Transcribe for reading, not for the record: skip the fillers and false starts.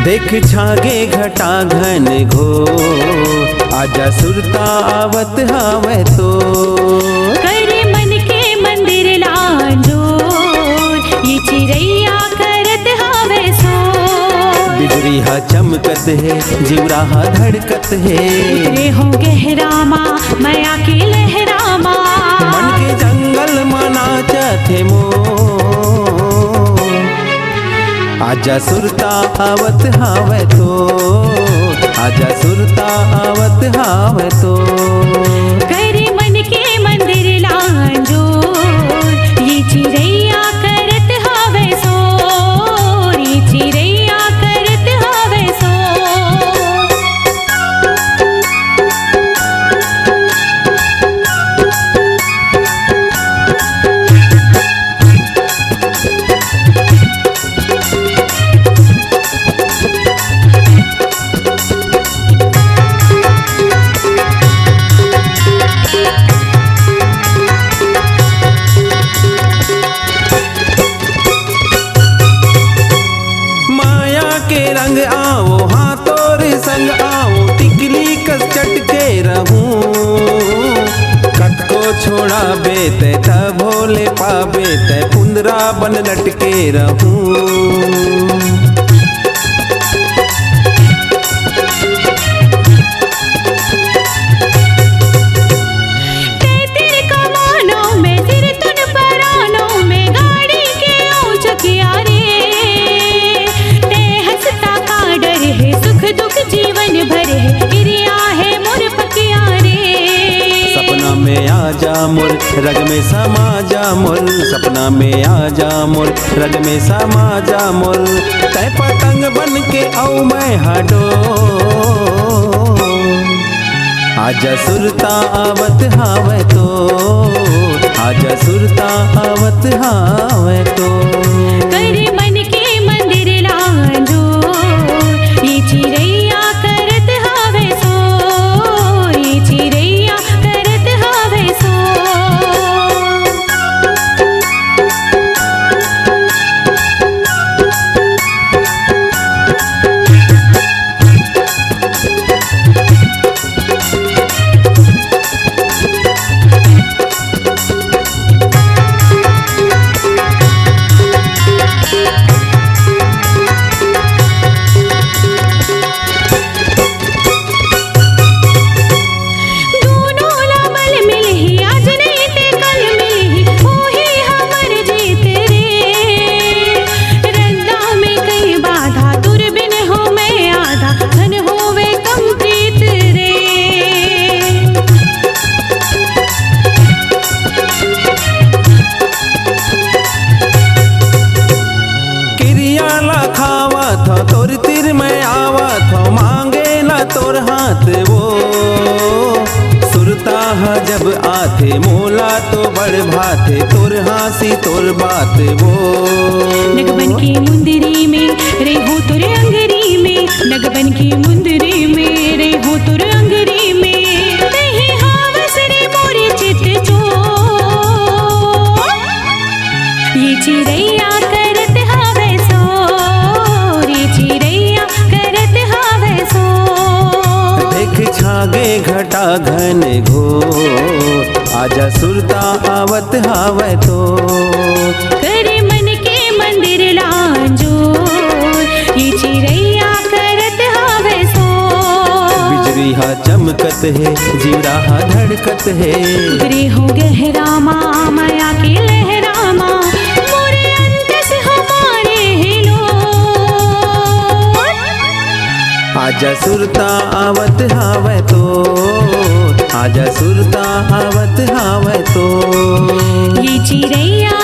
देख छागे घटा घन घोर, आजा सुरता आवत हावे तो। करे मन के मंदिर लांजोर, ये चिरैया करत हावे सो। बिजली हा चमकत है, जीवरा हा धड़कत है। उतरे हो गहरामा माया के लहरामा, मन के जंगल मना चाथे मोर। आजा सुरता आवत हावे तो, आजा सुरता आवत हावे तो। करे मन के मंदिर लांजोर, ये चिरैया करत हावे सो। ये चिरैया करत हावे सो। के रंग आओ हाँ तोरे संग आओ, टिकली कस चटके रहूं। कट को छोड़ा बेते त भोले पाबे ते, कुंदरा बन लटके रहूं। जीवन भर है गिरिया है मोर पकिया रे। सपना में आजा मोर रग में समा जा मोर, सपना में आजा मोर रग में समा जा मोर। तै पतंग बन के औ मैं हाडो, आजा सुरता आवत हावे तो। आजा सुरता आवत हावे तो। करे मन के मंदिर लांजोर, ये चिरैया करत हावे सो। ये चिरैया करत हावे सो। तोर तिर में आवा था मांगे ना तोर हाथ वो। सुरता हा जब आथे मोला तो बड़ भाथे, तोर हासी तोर बात वो। नगबन की मुंदरी में रेहू तुर अंगरी में, नगबन की मुंदरी में रेहू तुर अंगरी में। नहीं हावस रे मोरे चित चो, ये चिरैया करत हावे सो। ये चिरैया करत हावे सो। देख छागे घटा घन घोर, आजा सुरता आवत हावे तो। करे मन के मंदिर लांजोर, ये चिरैया करत हावे सो। बिजली हा चमकत है, जीवरा हा धड़कत है। उतरे हो गहरामा माया के लहरामा, मोरे अंतस हमारे हिलो। आजा सुरता आवत हावे तो, आजा सुरता आवत हावे तो। ये चिरैया